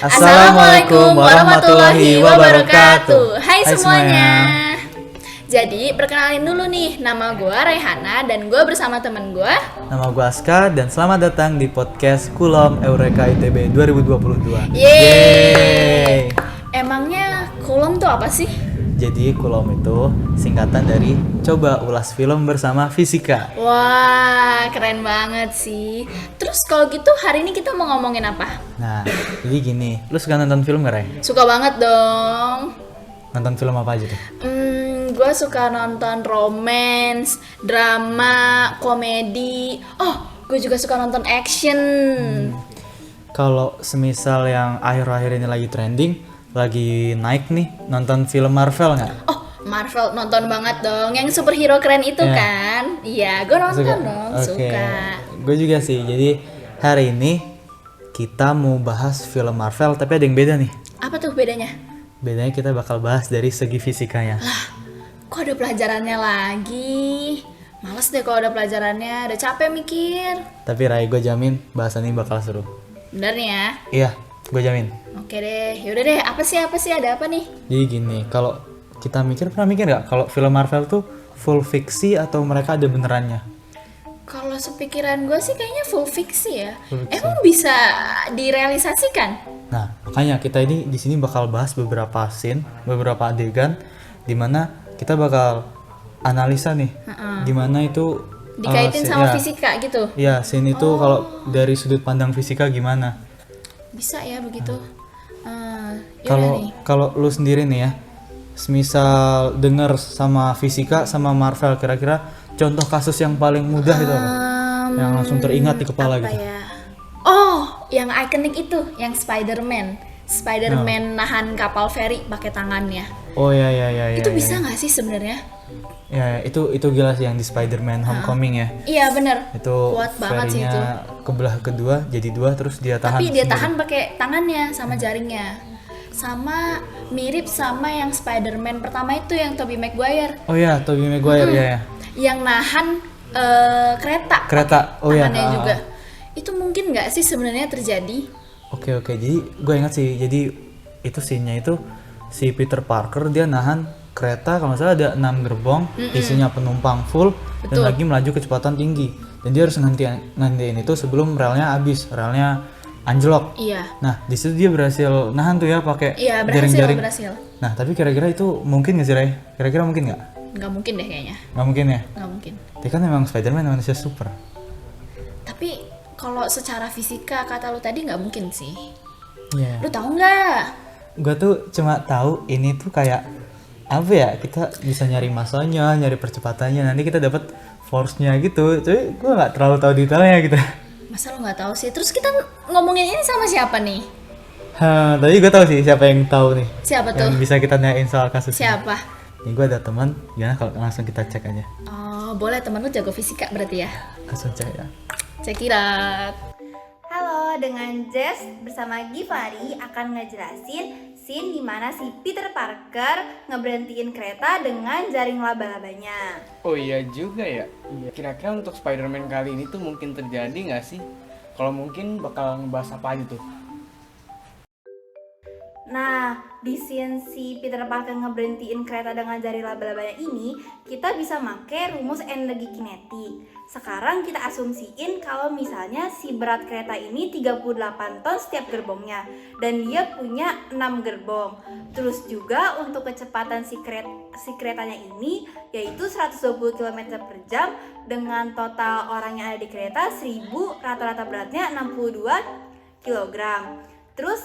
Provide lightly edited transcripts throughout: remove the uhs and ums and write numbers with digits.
Assalamualaikum warahmatullahi wabarakatuh. Hai semuanya. Jadi perkenalin dulu nih, nama gue Raihana dan gue bersama temen gue. Nama gue Aska dan selamat datang di podcast Kulom Eureka ITB 2022. Yeay. Emangnya Kulom tuh apa sih? Jadi Kulom itu singkatan dari Coba Ulas Film Bersama Fisika. Wah, keren banget sih. Terus kalau gitu hari ini kita mau ngomongin apa? Nah, jadi gini, lu suka nonton film gak, Ray? Suka banget dong. Nonton film apa aja tuh? Gue suka nonton romance, drama, komedi. Oh, gue juga suka nonton action. Kalau semisal yang akhir-akhir ini lagi trending, lagi naik nih, nonton film Marvel nggak? Oh, Marvel nonton banget dong. Yang superhero keren itu kan? Iya, gue nonton Suka? dong. Oke. Suka. Gue juga sih. Jadi hari ini kita mau bahas film Marvel, tapi ada yang beda nih. Apa tuh bedanya? Bedanya kita bakal bahas dari segi fisikanya. Kok ada pelajarannya lagi? Males deh kalau ada pelajarannya. Udah capek mikir. Tapi Rai, gue jamin bahasan ini bakal seru. Bener nih ya? Iya, gue jamin. Oke deh. Yaudah deh. Apa sih? Ada apa nih? Jadi gini, kalau kita pernah mikir nggak kalau film Marvel tuh full fiksi atau mereka ada benerannya? Kalau sepikiran gue sih kayaknya full fiksi ya. Full fiksi. Emang bisa direalisasikan? Nah, makanya kita ini di sini bakal bahas beberapa scene, beberapa adegan di mana kita bakal analisa nih, gimana itu Dikaitin sama fisika gitu? Iya, scene itu kalau dari sudut pandang fisika gimana? Bisa ya begitu. Kalau lu sendiri nih ya, semisal denger sama fisika sama Marvel, kira-kira contoh kasus yang paling mudah itu apa? Yang langsung teringat di kepala apa gitu. ya? Oh, yang ikonik itu, yang Spider-Man nahan kapal feri pakai tangannya. Oh ya. Itu bisa nggak sih sebenarnya? Ya, itu gila sih yang di Spider-Man Homecoming ya. Iya bener. Itu Kuat banget sih itu. ferinya kebelah kedua jadi dua terus dia tahan. Tapi dia sendiri. tahan pakai tangannya sama jaringnya. Sama mirip sama yang Spider-Man pertama itu yang Tobey Maguire. Oh ya, Tobey Maguire ya. Yang nahan Kereta. Oh ya. tangannya juga. Itu mungkin nggak sih sebenarnya terjadi? Oke. Jadi gue ingat sih. Jadi itu scene-nya itu si Peter Parker dia nahan kereta, kalau nggak salah ada 6 gerbong, isinya penumpang full. Betul. Dan lagi melaju kecepatan tinggi. Dan dia harus ngantiin itu sebelum relnya habis, relnya anjlok. Iya. Nah, di situ dia berhasil nahan tuh ya pakai jaring-jaring. Berhasil. Nah, tapi kira-kira itu mungkin nggak sih, Ray? Kira-kira mungkin nggak? Nggak mungkin deh kayaknya. Nggak mungkin ya? Nggak mungkin. Dia kan memang Spider-Man manusia super. Tapi kalau secara fisika kata lu tadi nggak mungkin sih. Iya. Lu tahu nggak? Gue tuh cuma tahu ini tuh kayak apa ya, kita bisa nyari masanya, nyari percepatannya, nanti kita dapat force-nya gitu. Tapi gue nggak terlalu tahu detailnya gitu. Masa lu nggak tahu sih? Terus kita ngomongin ini sama siapa nih? Tapi gue tahu sih siapa yang tahu nih. Siapa tuh? Yang bisa kita nanyain soal kasus ini. Siapa? Nih gue ada teman, gimana kalau langsung kita cek aja. Oh, boleh, temen lu jago fisika berarti ya? Langsung cek ya. Check it out. Halo, dengan Jess bersama Givari akan ngejelasin scene dimana si Peter Parker ngeberhentiin kereta dengan jaring laba-labanya. Oh iya juga ya. Iya. Kira-kira untuk Spider-Man kali ini tuh mungkin terjadi nggak sih? Kalau mungkin bakal ngebahas apa aja tuh? Nah, di scene si Peter Parker ngeberhentiin kereta dengan jari laba-labanya ini, kita bisa pakai rumus energi kinetik. Sekarang kita asumsiin kalau misalnya si berat kereta ini 38 ton setiap gerbongnya dan dia punya 6 gerbong. Terus juga untuk kecepatan si keretanya ini yaitu 120 km per jam dengan total orang yang ada di kereta 1000, rata-rata beratnya 62 kg. Terus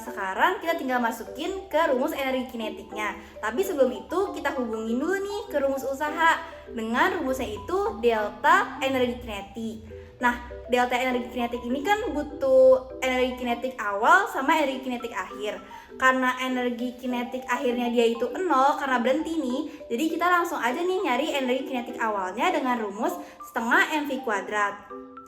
sekarang kita tinggal masukin ke rumus energi kinetiknya. Tapi sebelum itu kita hubungin dulu nih ke rumus usaha. Dengan rumusnya itu delta energi kinetik. Nah, delta energi kinetik ini kan butuh energi kinetik awal sama energi kinetik akhir. Karena energi kinetik akhirnya dia itu 0 karena berhenti nih. Jadi kita langsung aja nih nyari energi kinetik awalnya dengan rumus setengah mv kuadrat.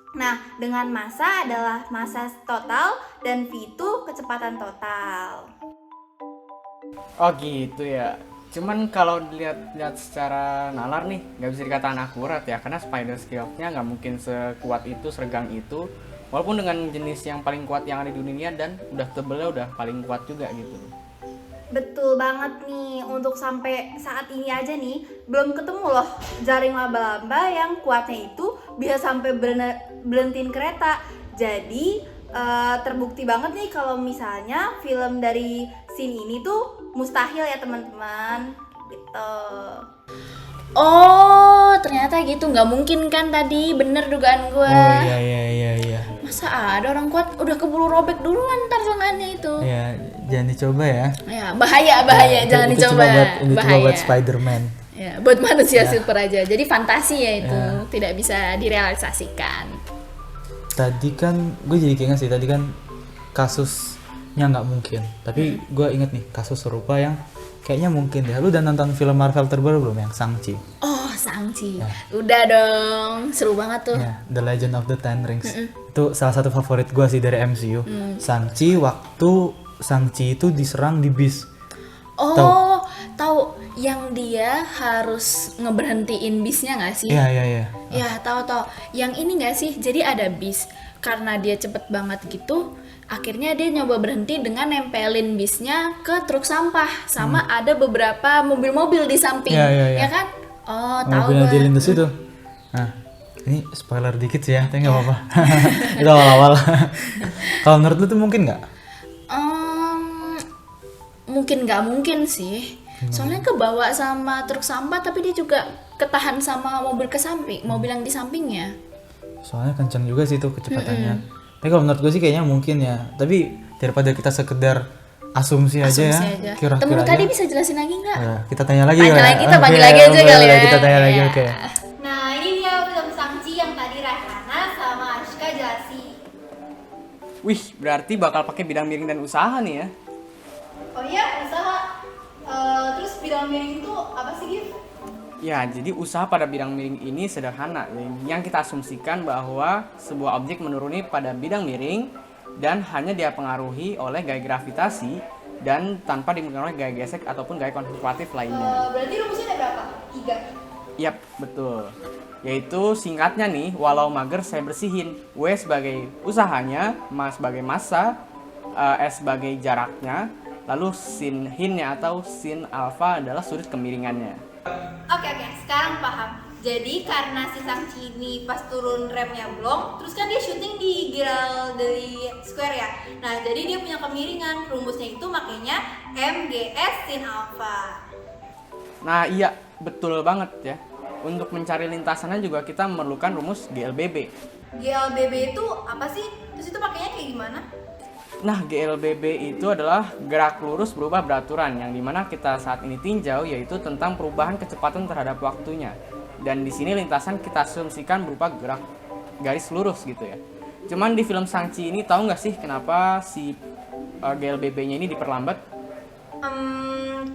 Nah, dengan massa adalah massa total dan V itu kecepatan total. Oh gitu ya. Cuman kalau dilihat secara nalar nih, nggak bisa dikatakan akurat ya, karena spider skillnya nggak mungkin sekuat itu, seregang itu. Walaupun dengan jenis yang paling kuat yang ada di dunia dan udah tebelnya udah paling kuat juga gitu. Betul banget nih, untuk sampai saat ini aja nih belum ketemu loh jaring laba-laba yang kuatnya itu bisa sampai berhentiin kereta. Jadi terbukti banget nih kalau misalnya film dari scene ini tuh mustahil ya teman-teman gitu. Oh, ternyata gitu. Nggak mungkin kan tadi, bener dugaan gue. Oh iya. Masa ada orang kuat udah keburu robek duluan ntar lengannya itu. Ya, jangan dicoba ya. Ya, bahaya, Ya, jangan itu dicoba. Itu cuma buat Spider-Man. Ya, buat manusia super aja. Jadi fantasi ya itu, tidak bisa direalisasikan. Tadi kan gue jadi keinget sih, tadi kan kasusnya nggak mungkin. Tapi gue inget nih kasus serupa yang kayaknya mungkin deh. Lu udah nonton film Marvel terbaru belum yang Shang-Chi? Oh, Shang-Chi. Udah dong, seru banget tuh. Ya, The Legend of the Ten Rings. Itu salah satu favorit gue sih dari MCU. Shang-Chi waktu Shang-Chi itu diserang di bis. Oh, tahu yang dia harus ngeberhentiin bisnya nggak sih? Iya. Ya, tahu. Yang ini nggak sih? Jadi ada bis. Karena dia cepet banget gitu, akhirnya dia nyoba berhenti dengan nempelin bisnya ke truk sampah. Sama ada beberapa mobil-mobil di samping. Iya. Ya kan? Oh, tahu Mobilnya gua. di lindes itu. Nah, ini spoiler dikit sih ya, tapi nggak apa-apa. Itu awal-awal. Kalau menurut lu tuh mungkin nggak? Mungkin nggak mungkin sih. Soalnya kebawa sama truk sampah, tapi dia juga ketahan sama mobil ke samping, mobil yang di sampingnya. Soalnya kencang juga sih tuh kecepatannya. Tapi kalau menurut gue sih kayaknya mungkin ya. Tapi daripada kita sekedar asumsi aja ya. Kira-kira Temen aja. tadi bisa jelasin lagi nggak? Ya, kita tanya lagi Tanya ya. lagi, kita Oke, panggil lagi aja boleh, kali ya. Kita tanya lagi, Iya. oke. Nah ini dia film Shang-Chi yang tadi Raihana sama Anushka jelasin. Wih, berarti bakal pakai bidang miring dan usaha nih ya. Oh iya, usaha. Terus bidang miring itu apa sih, Gif? Ya, jadi usaha pada bidang miring ini sederhana. Yang kita asumsikan bahwa sebuah objek menuruni pada bidang miring dan hanya dia pengaruhi oleh gaya gravitasi dan tanpa dipengaruhi gaya gesek ataupun gaya konservatif lainnya. Berarti rumusnya ada berapa? 3. Yap, betul. Yaitu singkatnya nih, walau mager saya bersihin. W sebagai usahanya, Ma sebagai massa, S sebagai jaraknya, lalu sin hinnya atau sin alfa adalah sudut kemiringannya. Oke, sekarang paham. Jadi karena si Shang-Chi ini pas turun remnya blong, terus kan dia syuting di Giraldelli Square ya. Nah, jadi dia punya kemiringan. Rumusnya itu makanya MGS sin alpha. Nah iya, betul banget ya. Untuk mencari lintasannya juga kita memerlukan rumus GLBB. GLBB itu apa sih? Terus itu pakainya kayak gimana? Nah, GLBB itu adalah gerak lurus berubah beraturan, yang dimana kita saat ini tinjau yaitu tentang perubahan kecepatan terhadap waktunya. Dan di sini lintasan kita asumsikan berupa gerak garis lurus gitu ya. Cuman di film Shang-Chi ini tahu nggak sih kenapa si GLBB-nya ini diperlambat?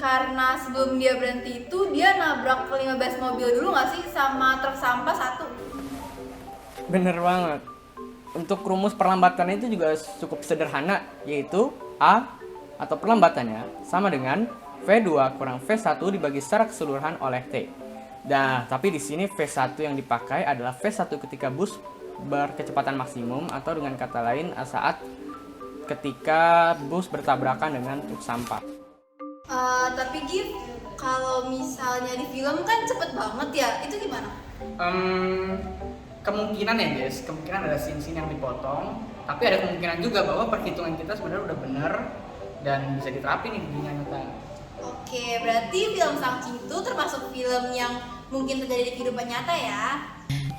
Karena sebelum dia berhenti itu dia nabrak ke 15 mobil dulu nggak sih sama truk sampah 1? Bener banget. Untuk rumus perlambatannya itu juga cukup sederhana, yaitu A atau perlambatannya sama dengan V2 kurang V1 dibagi secara keseluruhan oleh T. Nah, tapi di sini V1 yang dipakai adalah V1 ketika bus berkecepatan maksimum, atau dengan kata lain saat ketika bus bertabrakan dengan truk sampah. Tapi Gif, kalau misalnya di film kan cepet banget ya, itu gimana? Kemungkinan ya guys, kemungkinan ada scene-scene yang dipotong, tapi ada kemungkinan juga bahwa perhitungan kita sebenarnya udah bener dan bisa diterapin nih di dunia nyata. Oke, berarti film Shang-Chi itu termasuk film yang mungkin terjadi di kehidupan nyata ya?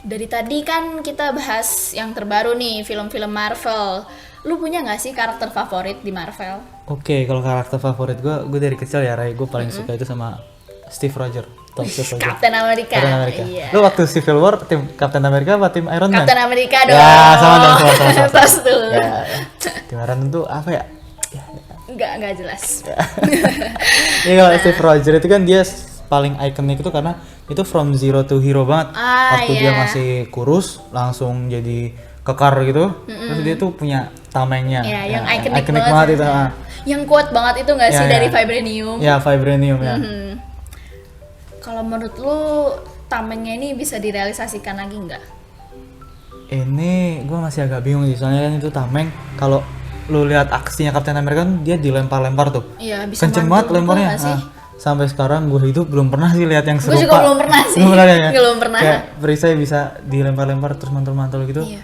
Dari tadi kan kita bahas yang terbaru nih, film-film Marvel. Lu punya nggak sih karakter favorit di Marvel? Oke, kalau karakter favorit gue dari kecil ya, Ray, gue paling suka itu sama Steve Rogers. Captain America. Iya. Lu waktu Civil War tim Captain America apa tim Iron Man? Captain America dong. Ya, sama dong, sama. Pas tuh. Ya. Tim Iron Man tuh apa ya? Nggak jelas. Ya kalau Steve Rogers itu kan dia paling ikonik itu karena itu from zero to hero banget. Waktu dia masih kurus langsung jadi kekar gitu. Terus dia tuh punya tamengnya. Ya, yang ikonik banget itu. Yang kuat banget itu nggak sih dari vibranium? Ya, vibranium ya. Kalau menurut lu tamengnya ini bisa direalisasikan lagi nggak? Ini gue masih agak bingung sih, soalnya kan itu tameng. Kalau lu lihat aksinya Captain America kan dia dilempar-lempar tuh. Iya, bisa Kenceng mantul banget lemparnya. nggak sih? Sampai sekarang gue hidup belum pernah sih lihat yang Gue serupa. juga belum pernah sih. Belum pernah ya? Belum pernah. Kayak perisai bisa dilempar-lempar terus mantul-mantul gitu. Iya.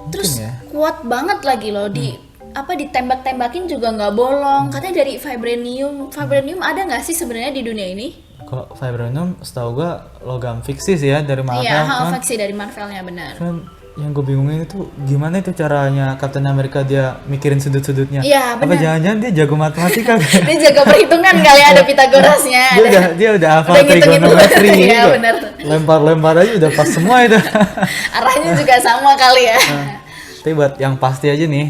Mungkin Terus ya. kuat banget lagi loh ditembak-tembakin juga nggak bolong. Katanya dari vibranium. Vibranium ada nggak sih sebenarnya di dunia ini? Kalau vibranium setahu gue logam fiksi sih ya dari Marvel. Iya, Cuman faksi dari Marvelnya benar. yang gue bingungin itu gimana itu caranya Captain America dia mikirin sudut-sudutnya. Iya, Apa benar. jangan-jangan dia jago matematika kan? Dia jaga perhitungan kali ada Pitagorasnya. dia udah hafal Udah ngitung-ngitung. trigonometri Iya, gitu. benar. Lempar-lempar aja udah pas semua itu. Arahnya juga sama kali ya. Tapi buat yang pasti aja nih,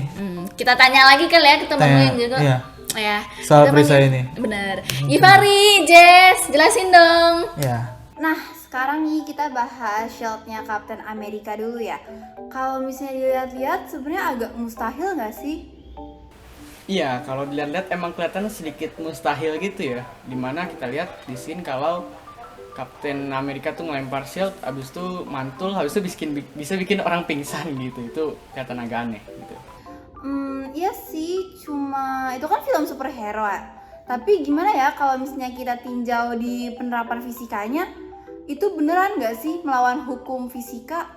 Kita tanya lagi kali ya, kita Tanya, ngomongin juga. iya. Ya. Soal kita perisai panggil- ini. Benar. Givari, Jess, jelasin dong. ya Nah, sekarang nih kita bahas shieldnya Captain America dulu ya. Kalau misalnya dilihat-lihat sebenarnya agak mustahil nggak sih? Iya, kalau dilihat-lihat emang kelihatan sedikit mustahil gitu ya. Dimana kita lihat di scene kalau Captain America tuh ngelempar shield, abis itu mantul, habis itu bisa bikin orang pingsan gitu. Itu kelihatan agak aneh gitu. Iya sih, cuma itu kan film superhero ya. Tapi gimana ya kalau misalnya kita tinjau di penerapan fisikanya, itu beneran nggak sih melawan hukum fisika?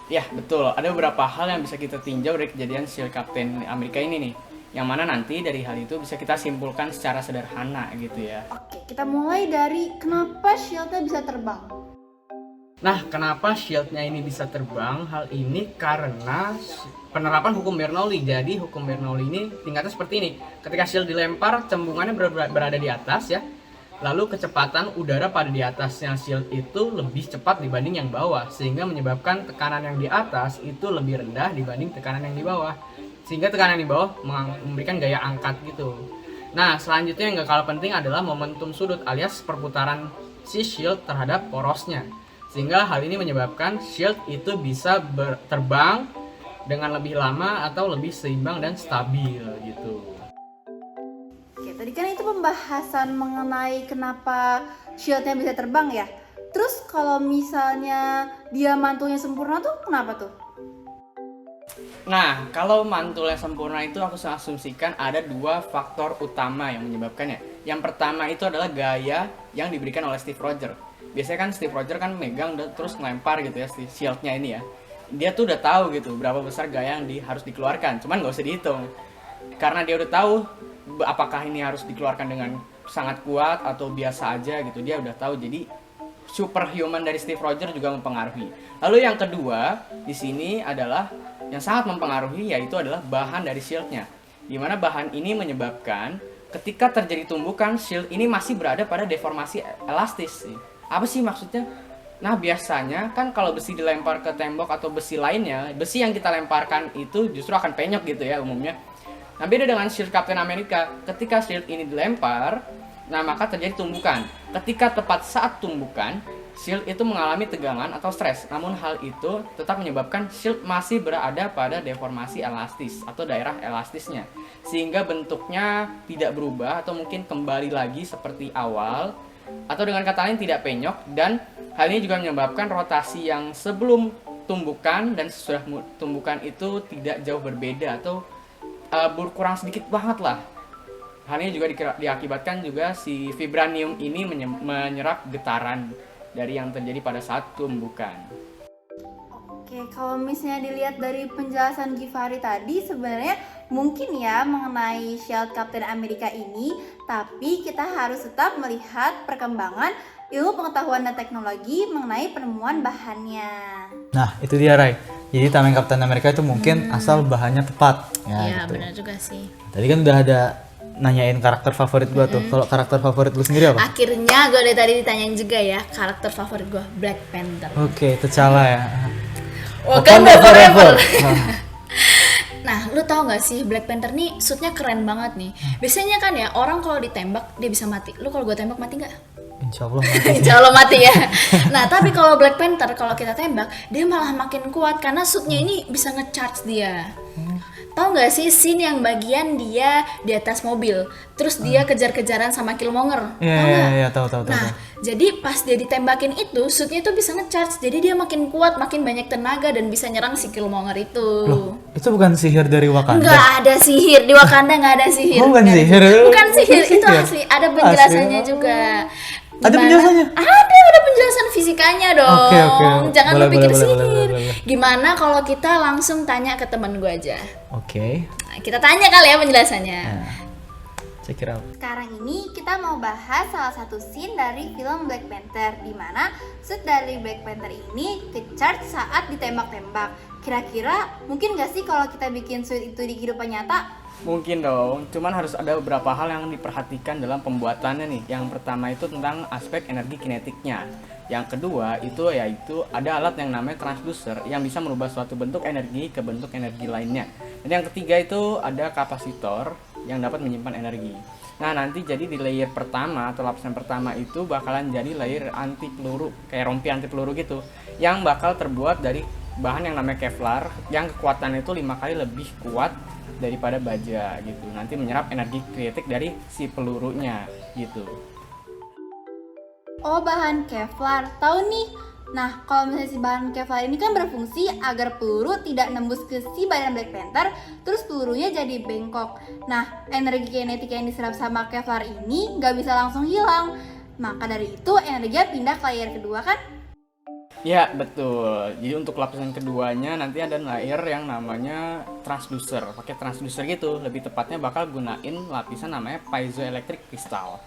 Ya, betul. Ada beberapa hal yang bisa kita tinjau dari kejadian shield Captain America ini nih. Yang mana nanti dari hal itu bisa kita simpulkan secara sederhana gitu ya. Oke, kita mulai dari kenapa shieldnya bisa terbang. Nah, kenapa shieldnya ini bisa terbang? Hal ini karena penerapan hukum Bernoulli. Jadi hukum Bernoulli ini tingkatnya seperti ini. Ketika shield dilempar, cembungannya berada di atas ya. Lalu kecepatan udara pada di atasnya shield itu lebih cepat dibanding yang bawah, sehingga menyebabkan tekanan yang di atas itu lebih rendah dibanding tekanan yang di bawah. Sehingga tekanan di bawah memberikan gaya angkat gitu. Nah, selanjutnya yang gak kalah penting adalah momentum sudut alias perputaran si shield terhadap porosnya. Sehingga hal ini menyebabkan shield itu bisa terbang dengan lebih lama atau lebih seimbang dan stabil gitu. Oke, tadi kan itu pembahasan mengenai kenapa shieldnya bisa terbang ya. Terus kalau misalnya dia mantulnya sempurna tuh kenapa tuh? Nah, kalau mantulnya sempurna itu aku asumsikan ada dua faktor utama yang menyebabkannya. Yang pertama itu adalah gaya yang diberikan oleh Steve Rogers. Biasanya kan Steve Rogers kan megang terus ngelempar gitu ya shieldnya ini ya. Dia tuh udah tahu gitu berapa besar gaya yang harus dikeluarkan. Cuman nggak usah dihitung. Karena dia udah tahu apakah ini harus dikeluarkan dengan sangat kuat atau biasa aja gitu. Dia udah tahu. Jadi superhuman dari Steve Rogers juga mempengaruhi. Lalu yang kedua di sini adalah yang sangat mempengaruhi yaitu adalah bahan dari shieldnya. Dimana bahan ini menyebabkan ketika terjadi tumbukan shield ini masih berada pada deformasi elastis. Apa sih maksudnya? Nah biasanya kan kalau besi dilempar ke tembok atau besi lainnya, besi yang kita lemparkan itu justru akan penyok gitu ya umumnya. Nah beda dengan shield Captain America, ketika shield ini dilempar, nah maka terjadi tumbukan. Ketika tepat saat tumbukan, shield itu mengalami tegangan atau stres. Namun hal itu tetap menyebabkan shield masih berada pada deformasi elastis atau daerah elastisnya. Sehingga bentuknya tidak berubah atau mungkin kembali lagi seperti awal. Atau dengan kata lain tidak penyok. Dan hal ini juga menyebabkan rotasi yang sebelum tumbukan dan sesudah tumbukan itu tidak jauh berbeda atau berkurang sedikit banget lah. Hal ini juga diakibatkan juga si vibranium ini menyerap getaran dari yang terjadi pada saat tumbukan. Oke, kalau misalnya dilihat dari penjelasan Givari tadi sebenarnya mungkin ya mengenai shield Captain America ini, tapi kita harus tetap melihat perkembangan ilmu pengetahuan dan teknologi mengenai penemuan bahannya. Nah itu dia Rai. Jadi tameng Captain America itu mungkin asal bahannya tepat. Iya, gitu. benar juga sih. Tadi kan udah ada nanyain karakter favorit gua tuh. Kalau karakter favorit lu sendiri apa? Akhirnya gue dari tadi ditanyain juga ya karakter favorit gue, Black Panther. Oke, T'Challa ya. Wakanda forever. Nah, Nah, lu tau gak sih Black Panther nih suitnya keren banget nih. Biasanya kan ya orang kalau ditembak dia bisa mati. Lu kalau gue tembak mati nggak? Insya Allah mati. Insya Allah mati ya. Nah, tapi kalau Black Panther kalau kita tembak dia malah makin kuat karena suitnya ini bisa nge-charge dia. Tahu nggak sih scene yang bagian dia di atas mobil, terus dia kejar-kejaran sama Killmonger? Iya, Tahu iya, nggak? iya, tahu. Nah, jadi pas dia ditembakin itu, suitnya itu bisa nge-charge, jadi dia makin kuat, makin banyak tenaga dan bisa nyerang si Killmonger itu. Loh, itu bukan sihir dari Wakanda? Nggak ada sihir di Wakanda, nggak ada sihir. Oh, bukan Nggak ada sihir. Bukan sihir, itu Sihir. asli. Ada penjelasannya Asli. juga. Ada Gimana? penjelasannya? Ada penjelasan fisikanya dong. Oke. Jangan Boleh, lu pikir boleh, sihir. boleh. Gimana kalau kita langsung tanya ke teman gue aja? Oke. Nah, kita tanya kali ya penjelasannya. Nah, check it out. Sekarang ini kita mau bahas salah satu scene dari film Black Panther, di mana suit dari Black Panther ini ke-charge saat ditembak-tembak. Kira-kira mungkin gak sih kalau kita bikin suit itu di kehidupan nyata? Mungkin dong, cuman harus ada beberapa hal yang diperhatikan dalam pembuatannya nih. Yang pertama itu tentang aspek energi kinetiknya. Yang kedua itu yaitu ada alat yang namanya transducer yang bisa merubah suatu bentuk energi ke bentuk energi lainnya. Dan yang ketiga itu ada kapasitor yang dapat menyimpan energi. Nah nanti jadi di layer pertama atau lapisan pertama itu bakalan jadi layer anti peluru, kayak rompi anti peluru gitu, yang bakal terbuat dari bahan yang namanya Kevlar yang kekuatannya itu 5 kali lebih kuat daripada baja gitu. Nanti menyerap energi kinetik dari si pelurunya gitu. Oh, bahan Kevlar. Tahu nih. Nah, kalau misalnya si bahan Kevlar ini kan berfungsi agar peluru tidak nembus ke si badan Black Panther, terus pelurunya jadi bengkok. Nah, energi kinetik yang diserap sama Kevlar ini nggak bisa langsung hilang. Maka dari itu energinya pindah ke layer kedua kan? Ya betul. Jadi untuk lapisan keduanya nanti ada layer yang namanya transducer. Pakai transducer gitu. Lebih tepatnya bakal gunain lapisan namanya piezoelectric crystal.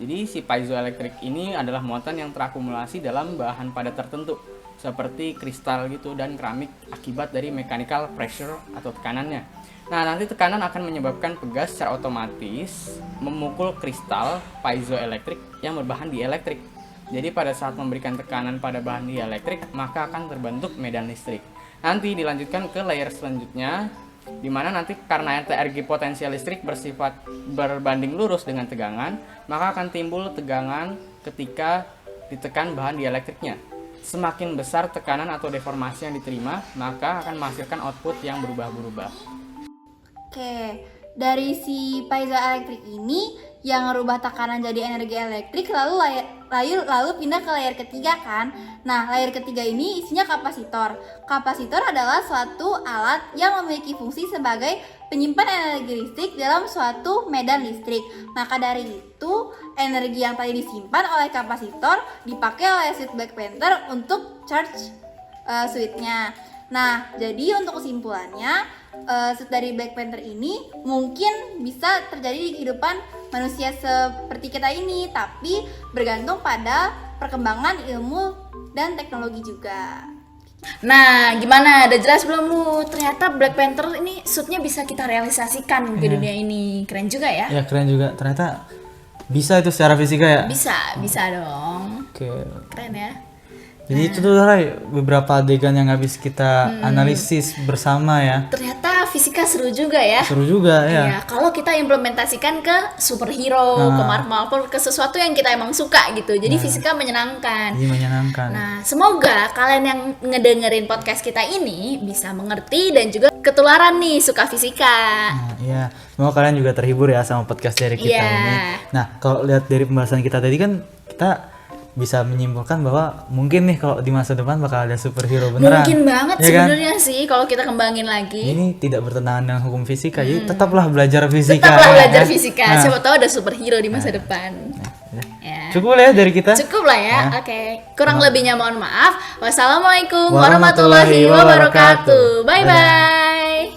Jadi si piezoelectric ini adalah muatan yang terakumulasi dalam bahan padat tertentu seperti kristal gitu dan keramik akibat dari mechanical pressure atau tekanannya. Nah nanti tekanan akan menyebabkan pegas secara otomatis memukul kristal piezoelectric yang berbahan dielektrik. Jadi pada saat memberikan tekanan pada bahan dielektrik, maka akan terbentuk medan listrik. Nanti dilanjutkan ke layer selanjutnya, di mana nanti karena energi potensial listrik bersifat berbanding lurus dengan tegangan, maka akan timbul tegangan ketika ditekan bahan dielektriknya. Semakin besar tekanan atau deformasi yang diterima, maka akan menghasilkan output yang berubah-ubah. Oke, dari si piezoelectric ini yang merubah tekanan jadi energi elektrik lalu pindah ke layer ketiga kan. Nah, layer ketiga ini isinya kapasitor. Kapasitor adalah suatu alat yang memiliki fungsi sebagai penyimpan energi listrik dalam suatu medan listrik. Maka dari itu, energi yang tadi disimpan oleh kapasitor dipakai oleh suit Black Panther untuk charge suitnya. Nah, jadi untuk kesimpulannya, suit dari Black Panther ini mungkin bisa terjadi di kehidupan manusia seperti kita ini, tapi bergantung pada perkembangan ilmu dan teknologi juga. Nah, gimana? Udah jelas belum lu? Ternyata Black Panther ini suitnya bisa kita realisasikan ke dunia ini. Keren juga ya? Ya keren juga. Ternyata bisa itu secara fisika ya? Bisa dong. Oke. Keren ya? Jadi itu tuh Ray, beberapa adegan yang habis kita analisis bersama ya. Ternyata fisika seru juga ya? Seru juga ya. Iya, kalau kita implementasikan ke superhero, ke Marvel, ke sesuatu yang kita emang suka gitu. Jadi fisika menyenangkan. Jadi menyenangkan. Nah, semoga kalian yang ngedengerin podcast kita ini bisa mengerti dan juga ketularan nih suka fisika. Nah, iya. Semoga kalian juga terhibur ya sama podcast dari kita Iya. ini. Nah, kalau lihat dari pembahasan kita tadi kan kita bisa menyimpulkan bahwa mungkin nih kalau di masa depan bakal ada superhero beneran. Mungkin banget ya kan? sebenarnya sih kalau kita kembangin lagi. Ini tidak bertentangan dengan hukum fisika, jadi tetaplah belajar fisika. Tetaplah belajar ya. fisika. Nah, Siapa tahu ada superhero di masa depan. ya. Ya. Cukup lah ya dari kita. Cukup lah ya. Oke. Kurang lebihnya mohon maaf. Wassalamualaikum Warahmatullahi warahmatullahi wabarakatuh. Bye bye.